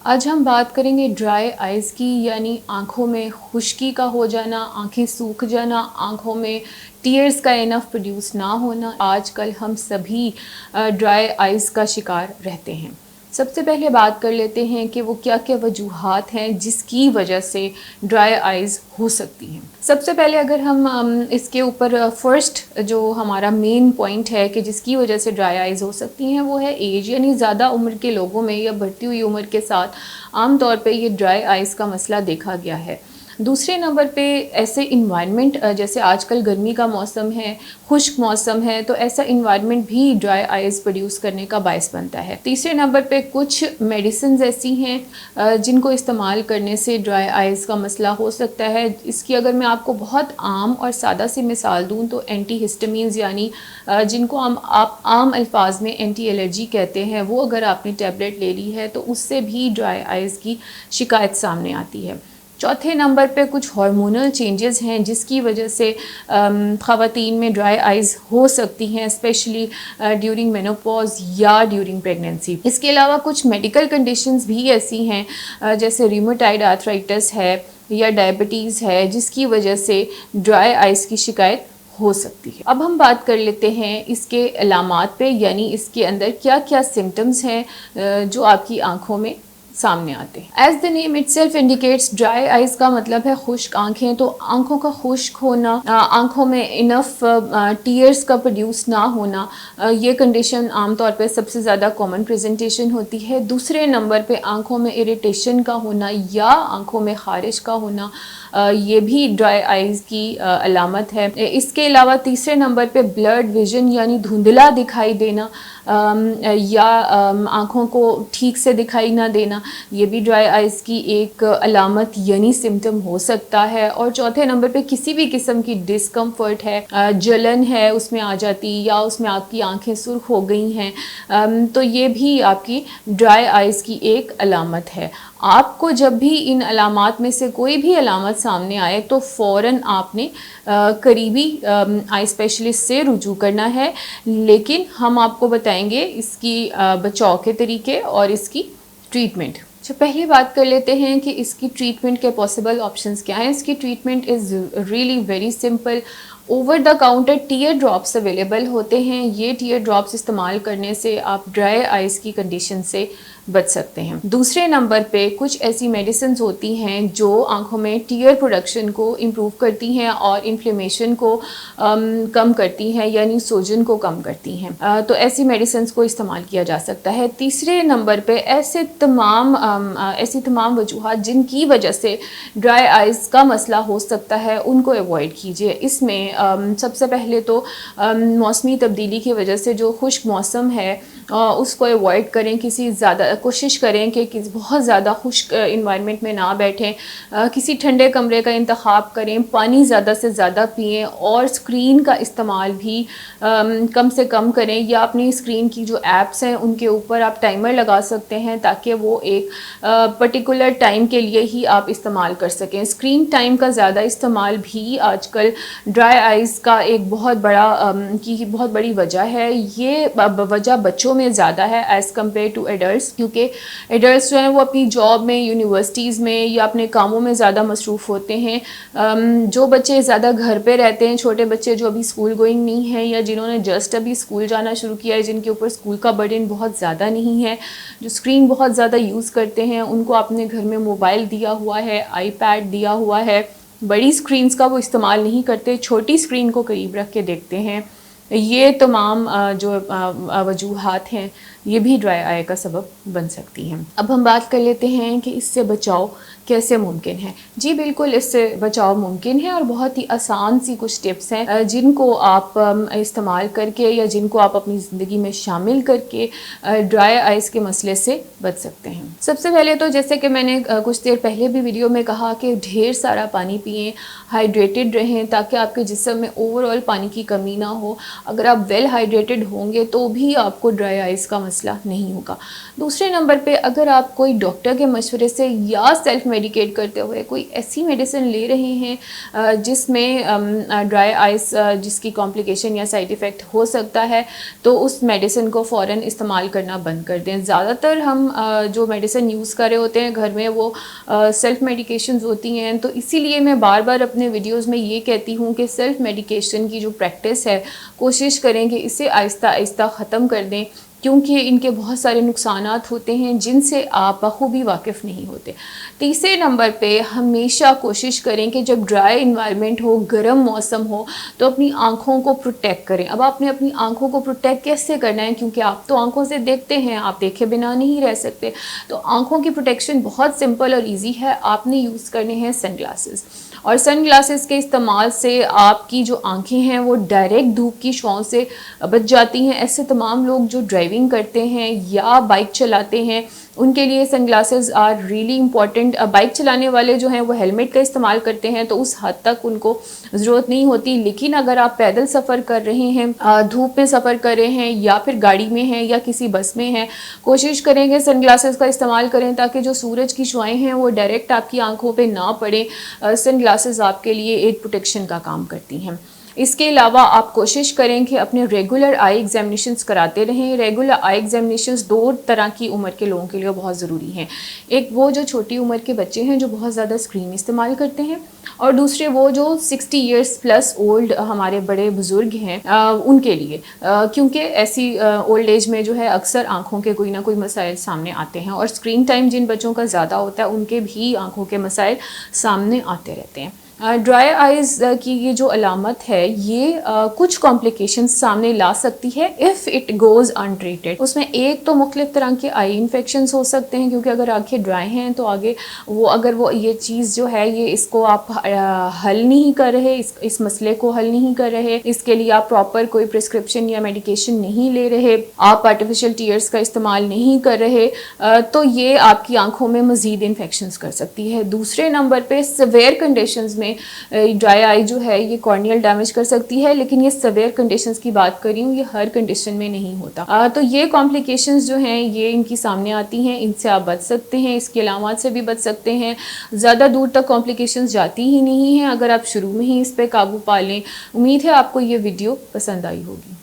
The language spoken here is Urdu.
آج ہم بات کریں گے ڈرائی آئز کی، یعنی آنکھوں میں خشکی کا ہو جانا، آنکھیں سوکھ جانا، آنکھوں میں ٹیئرز کا انف پروڈیوس نہ ہونا۔ آج کل ہم سبھی ڈرائی آئز کا شکار رہتے ہیں۔ سب سے پہلے بات کر لیتے ہیں کہ وہ کیا کیا وجوہات ہیں جس کی وجہ سے ڈرائی آئز ہو سکتی ہیں۔ سب سے پہلے اگر ہم اس کے اوپر فرسٹ جو ہمارا مین پوائنٹ ہے کہ جس کی وجہ سے ڈرائی آئز ہو سکتی ہیں وہ ہے ایج، یعنی زیادہ عمر کے لوگوں میں یا بڑھتی ہوئی عمر کے ساتھ عام طور پہ یہ ڈرائی آئز کا مسئلہ دیکھا گیا ہے۔ دوسرے نمبر پہ ایسے انوائرمنٹ جیسے آج کل گرمی کا موسم ہے، خشک موسم ہے، تو ایسا انوائرمنٹ بھی ڈرائی آئز پروڈیوس کرنے کا باعث بنتا ہے۔ تیسرے نمبر پہ کچھ میڈیسنز ایسی ہیں جن کو استعمال کرنے سے ڈرائی آئز کا مسئلہ ہو سکتا ہے۔ اس کی اگر میں آپ کو بہت عام اور سادہ سی مثال دوں تو اینٹی ہسٹامینز، یعنی جن کو آپ عام الفاظ میں اینٹی الرجی کہتے ہیں، وہ اگر آپ نے ٹیبلٹ لے لی ہے تو اس سے بھی ڈرائی آئز کی شکایت سامنے آتی ہے۔ چوتھے نمبر پہ کچھ ہارمونل چینجز ہیں جس کی وجہ سے خواتین میں ڈرائی آئز ہو سکتی ہیں، اسپیشلی ڈیورنگ مینوپوز یا ڈیورنگ پریگننسی۔ اس کے علاوہ کچھ میڈیکل کنڈیشنز بھی ایسی ہیں جیسے ریومیٹائڈ آرتھرائٹس ہے یا ڈائبٹیز ہے جس کی وجہ سے ڈرائی آئز کی شکایت ہو سکتی ہے۔ اب ہم بات کر لیتے ہیں اس کے علامات پہ، یعنی اس کے اندر کیا کیا سمٹمز ہیں جو آپ کی آنکھوں میں سامنے آتے ہیں۔ As the name it self indicates, dry eyes کا مطلب ہے خشک آنکھیں، تو آنکھوں کا خشک ہونا، آنکھوں میں انف ٹیئرز کا پروڈیوس نہ ہونا، یہ کنڈیشن عام طور پہ سب سے زیادہ کامن پریزنٹیشن ہوتی ہے۔ دوسرے نمبر پہ آنکھوں میں اریٹیشن کا ہونا یا آنکھوں میں خارش کا ہونا، یہ بھی ڈرائی آئز کی علامت ہے۔ اس کے علاوہ تیسرے نمبر پہ بلرڈ ویژن، یعنی دھندلا دکھائی دینا یا آنکھوں کو ٹھیک سے دکھائی نہ دینا، یہ بھی ڈرائی آئز کی ایک علامت یعنی سمٹم ہو سکتا ہے۔ اور چوتھے نمبر پہ کسی بھی قسم کی ڈسکمفرٹ ہے، جلن ہے اس میں آ جاتی، یا اس میں آپ کی آنکھیں سرخ ہو گئی ہیں، تو یہ بھی آپ کی ڈرائی آئز کی ایک علامت ہے۔ آپ کو جب بھی ان علامات میں سے کوئی بھی علامت سامنے آئے تو فوراً آپ نے قریبی آئی اسپیشلسٹ سے رجوع کرنا ہے، لیکن ہم آپ کو بتائیں گے اس کی بچاؤ کے طریقے اور اس کی ٹریٹمنٹ۔ پہلی بات کر لیتے ہیں کہ اس کی ٹریٹمنٹ کے پاسبل آپشنز کیا ہیں۔ اس کی treatment is really very simple. Over the counter tear drops available ہوتے ہیں، یہ ٹیئر ڈراپس استعمال کرنے سے آپ ڈرائی آئز کی کنڈیشن سے بچ سکتے ہیں۔ دوسرے نمبر پہ کچھ ایسی میڈیسنز ہوتی ہیں جو آنکھوں میں ٹیئر پروڈکشن کو امپروو کرتی ہیں اور انفلیمیشن کو کم کرتی ہیں، یعنی سوجن کو کم کرتی ہیں، تو ایسی میڈیسنز کو استعمال کیا جا سکتا ہے۔ تیسرے نمبر پہ ایسی تمام وجوہات جن کی وجہ سے ڈرائی آئز کا مسئلہ ہو سکتا ہے ان کو ایوائڈ کیجیے۔ اس میں سب سے پہلے تو موسمی تبدیلی کی وجہ سے جو خشک موسم ہے اس کو ایوائڈ کریں، کوشش کریں کہ بہت زیادہ خشک انوائرمنٹ میں نہ بیٹھیں، کسی ٹھنڈے کمرے کا انتخاب کریں، پانی زیادہ سے زیادہ پئیں اور اسکرین کا استعمال بھی کم سے کم کریں، یا اپنی اسکرین کی جو ایپس ہیں ان کے اوپر آپ ٹائمر لگا سکتے ہیں تاکہ وہ ایک پرٹیکولر ٹائم کے لیے ہی آپ استعمال کر سکیں۔ اسکرین ٹائم کا زیادہ استعمال بھی آج کل ڈرائی آئز کا ایک بہت بڑی وجہ ہے۔ یہ وجہ بچوں میں زیادہ ہے ایز کمپیئر ٹو ایڈلٹس، کیونکہ ایڈلٹس جو ہیں وہ اپنی جاب میں، یونیورسٹیز میں یا اپنے کاموں میں زیادہ مصروف ہوتے ہیں۔ جو بچے زیادہ گھر پہ رہتے ہیں، چھوٹے بچے جو ابھی اسکول گوئنگ نہیں ہیں یا جنہوں نے جسٹ ابھی اسکول جانا شروع کیا ہے، جن کے اوپر اسکول کا برڈن بہت زیادہ نہیں ہے، جو اسکرین بہت زیادہ یوز کرتے ہیں، ان کو آپ نے گھر میں موبائل دیا ہوا ہے، آئی پیڈ دیا ہوا ہے، بڑی اسکرینز کا وہ استعمال نہیں کرتے، چھوٹی اسکرین کو قریب رکھ کے دیکھتے ہیں۔ یہ تمام جو وجوہات ہیں یہ بھی ڈرائی آئی کا سبب بن سکتی ہیں۔ اب ہم بات کر لیتے ہیں کہ اس سے بچاؤ کیسے ممکن ہے۔ جی بالکل، اس سے بچاؤ ممکن ہے اور بہت ہی آسان سی کچھ ٹپس ہیں جن کو آپ استعمال کر کے یا جن کو آپ اپنی زندگی میں شامل کر کے ڈرائی آئز کے مسئلے سے بچ سکتے ہیں۔ سب سے پہلے تو جیسے کہ میں نے کچھ دیر پہلے بھی ویڈیو میں کہا کہ ڈھیر سارا پانی پئیں، ہائیڈریٹڈ رہیں تاکہ آپ کے جسم میں اوور آل پانی کی کمی نہ ہو۔ اگر آپ ویل ہائیڈریٹڈ ہوں گے تو بھی آپ کو ڈرائی آئز کا مسئلہ مسئلہ نہیں ہوگا. دوسرے نمبر پہ اگر آپ کوئی ڈاکٹر کے مشورے سے یا سیلف میڈیکیٹ کرتے ہوئے کوئی ایسی میڈیسن لے رہے ہیں جس میں ڈرائی آئز جس کی کمپلیکیشن یا سائیڈ ایفیکٹ ہو سکتا ہے تو اس میڈیسن کو فوراً استعمال کرنا بند کر دیں. زیادہ تر ہم جو میڈیسن یوز کر رہے ہوتے ہیں گھر میں وہ سیلف میڈیکیشنز ہوتی ہیں, تو اسی لیے میں بار بار اپنے ویڈیوز میں یہ کہتی ہوں کہ سیلف میڈیکیشن کی جو پریکٹس ہے کوشش کریں کہ اسے آہستہ آہستہ ختم کر دیں, کیونکہ ان کے بہت سارے نقصانات ہوتے ہیں جن سے آپ بخوبی واقف نہیں ہوتے. تیسرے نمبر پہ ہمیشہ کوشش کریں کہ جب ڈرائی انوائرمنٹ ہو, گرم موسم ہو, تو اپنی آنکھوں کو پروٹیکٹ کریں. اب آپ نے اپنی آنکھوں کو پروٹیکٹ کیسے کرنا ہے, کیونکہ آپ تو آنکھوں سے دیکھتے ہیں, آپ دیکھے بنا نہیں رہ سکتے. تو آنکھوں کی پروٹیکشن بہت سمپل اور ایزی ہے. آپ نے یوز کرنے ہیں سن گلاسز, اور سن گلاسز کے استعمال سے آپ کی جو آنکھیں ہیں وہ ڈائریکٹ دھوپ کی شعاؤں سے بچ جاتی ہیں. ایسے تمام لوگ جو ڈرائیونگ کرتے ہیں یا بائک چلاتے ہیں ان کے لیے sunglasses are really important. Bike چلانے والے جو ہیں وہ ہیلمٹ کا استعمال کرتے ہیں تو اس حد تک ان کو ضرورت نہیں ہوتی, لیکن اگر آپ پیدل سفر کر رہے ہیں, دھوپ میں سفر کر رہے ہیں, یا پھر گاڑی میں ہیں یا کسی بس میں ہیں, کوشش کریں کہ سن گلاسز کا استعمال کریں تاکہ جو سورج کی شعائیں ہیں وہ ڈائریکٹ آپ کی آنکھوں پہ نہ پڑیں. سن گلاسز آپ کے لیے ایک پروٹیکشن کا کام کرتی ہیں. اس کے علاوہ آپ کوشش کریں کہ اپنے ریگولر آئی ایگزامینیشنز کراتے رہیں. ریگولر آئی ایگزامینیشنز دو طرح کی عمر کے لوگوں کے لیے بہت ضروری ہیں. ایک وہ جو چھوٹی عمر کے بچے ہیں جو بہت زیادہ اسکرین استعمال کرتے ہیں, اور دوسرے وہ جو 60 ایئرس پلس اولڈ ہمارے بڑے بزرگ ہیں ان کے لیے, کیونکہ ایسی اولڈ ایج میں جو ہے اکثر آنکھوں کے کوئی نہ کوئی مسائل سامنے آتے ہیں, اور اسکرین ٹائم جن بچوں کا زیادہ ہوتا ہے ان کے بھی آنکھوں کے مسائل سامنے آتے رہتے ہیں. ڈرائی آئیز کی یہ جو علامت ہے یہ کچھ کمپلیکیشنز سامنے لا سکتی ہے اف اٹ گوز انٹریٹڈ. اس میں ایک تو مختلف طرح کے آئی انفیکشنز ہو سکتے ہیں, کیونکہ اگر آنکھیں ڈرائی ہیں تو آگے اگر وہ یہ چیز جو ہے یہ اس کو آپ حل نہیں کر رہے, اس مسئلے کو حل نہیں کر رہے, اس کے لیے آپ پراپر کوئی پرسکرپشن یا میڈیکیشن نہیں لے رہے, آپ آرٹیفیشل ٹیئرز کا استعمال نہیں کر رہے, تو یہ آپ کی آنکھوں میں مزید انفیکشنز کر سکتی ہے. دوسرے نمبر پہ سیویئر کنڈیشنز میں ڈرائی آئی جو ہے یہ کارنیل ڈیمیج کر سکتی ہے, لیکن یہ سیویئر کنڈیشنز کی بات کر رہی ہوں, یہ ہر کنڈیشن میں نہیں ہوتا. تو یہ کمپلیکیشنز جو ہیں یہ ان کی سامنے آتی ہیں, ان سے آپ بچ سکتے ہیں, اس کی علامات سے بھی بچ سکتے ہیں. زیادہ دور تک کمپلیکیشنز جاتی ہی نہیں ہیں اگر آپ شروع میں ہی اس پہ قابو پا لیں. امید ہے آپ کو یہ ویڈیو پسند آئی ہوگی.